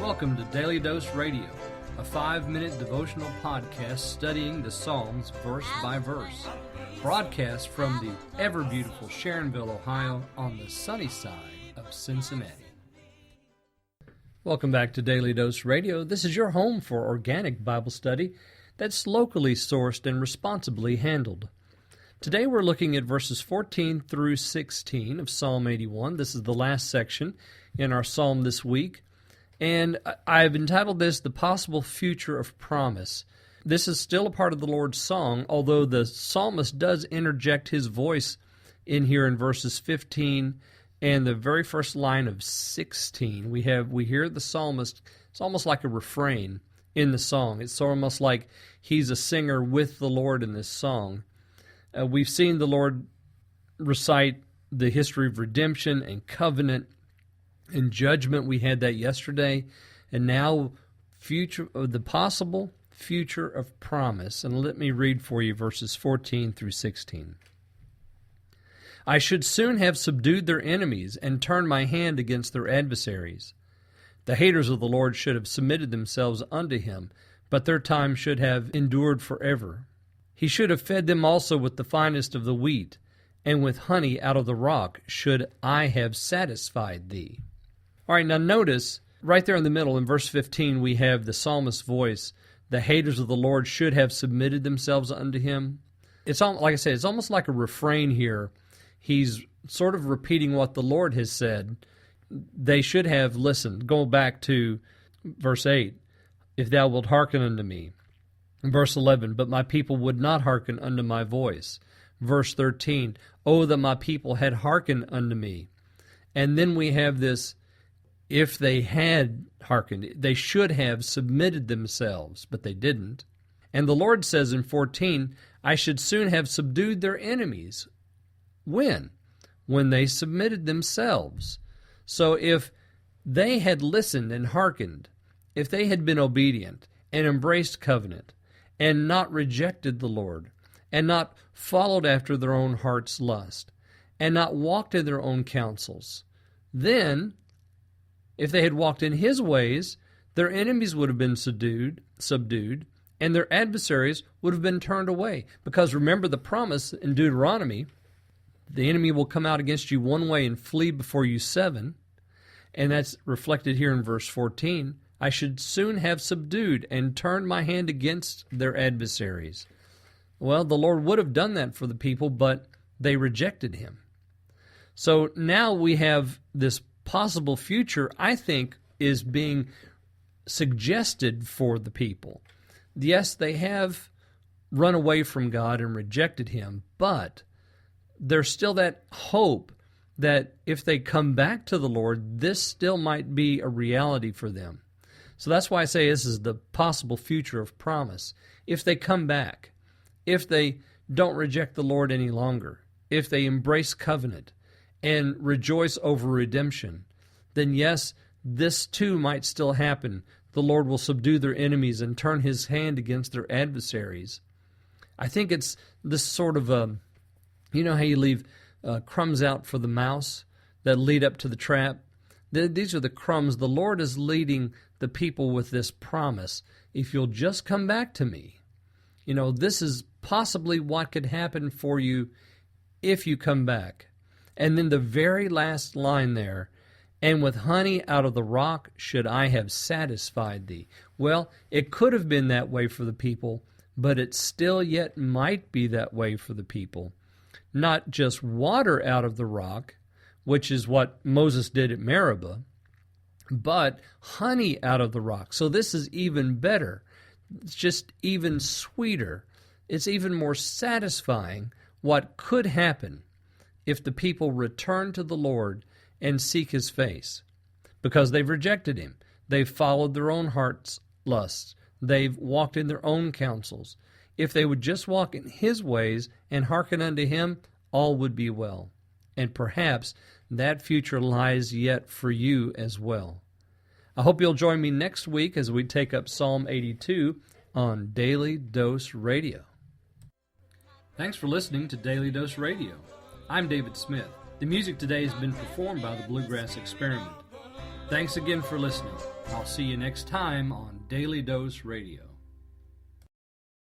Welcome to Daily Dose Radio, a 5-minute devotional podcast studying the Psalms verse by verse. Broadcast from the ever-beautiful Sharonville, Ohio, on the sunny side of Cincinnati. Welcome back to Daily Dose Radio. This is your home for organic Bible study that's locally sourced and responsibly handled. Today we're looking at verses 14 through 16 of Psalm 81. This is the last section in our psalm this week. And I've entitled this, The Possible Future of Promise. This is still a part of the Lord's song, although the psalmist does interject his voice in here in verses 15 and the very first line of 16. We hear the psalmist, it's almost like a refrain in the song. It's almost like he's a singer with the Lord in this song. We've seen the Lord recite the history of redemption and covenant and judgment. We had that yesterday. And now the possible future of promise. And let me read for you verses 14 through 16. I should soon have subdued their enemies and turned my hand against their adversaries. The haters of the Lord should have submitted themselves unto him, but their time should have endured forever. He should have fed them also with the finest of the wheat, and with honey out of the rock should I have satisfied thee. All right, now notice, right there in the middle, in verse 15, we have the psalmist's voice. The haters of the Lord should have submitted themselves unto him. It's like I said, it's almost like a refrain here. He's sort of repeating what the Lord has said. They should have listened. Go back to verse 8. If thou wilt hearken unto me. Verse 11, but my people would not hearken unto my voice. Verse 13, oh, that my people had hearkened unto me. And then we have this, if they had hearkened, they should have submitted themselves, but they didn't. And the Lord says in 14, I should soon have subdued their enemies. When? When they submitted themselves. So if they had listened and hearkened, if they had been obedient and embraced covenant and not rejected the Lord and not followed after their own heart's lust and not walked in their own counsels, then if they had walked in his ways, their enemies would have been subdued, and their adversaries would have been turned away. Because remember the promise in Deuteronomy, the enemy will come out against you one way and flee before you seven. And that's reflected here in verse 14. I should soon have subdued and turned my hand against their adversaries. Well, the Lord would have done that for the people, but they rejected him. So now we have this possible future, I think, is being suggested for the people. Yes, they have run away from God and rejected him, but there's still that hope that if they come back to the Lord, this still might be a reality for them. So that's why I say this is the possible future of promise. If they come back, if they don't reject the Lord any longer, if they embrace covenant and rejoice over redemption, then yes, this too might still happen. The Lord will subdue their enemies and turn his hand against their adversaries. I think it's this sort of you know how you leave crumbs out for the mouse that lead up to the trap? These are the crumbs. The Lord is leading the people with this promise. If you'll just come back to me, this is possibly what could happen for you if you come back. And then the very last line there, and with honey out of the rock should I have satisfied thee. Well, it could have been that way for the people, but it still yet might be that way for the people. Not just water out of the rock, which is what Moses did at Meribah, but honey out of the rock. So this is even better. It's just even sweeter. It's even more satisfying what could happen if the people return to the Lord and seek his face, because they've rejected him. They've followed their own heart's lusts. They've walked in their own counsels. If they would just walk in his ways and hearken unto him, all would be well. And perhaps that future lies yet for you as well. I hope you'll join me next week as we take up Psalm 82 on Daily Dose Radio. Thanks for listening to Daily Dose Radio. I'm David Smith. The music today has been performed by the Bluegrass Experiment. Thanks again for listening. I'll see you next time on Daily Dose Radio.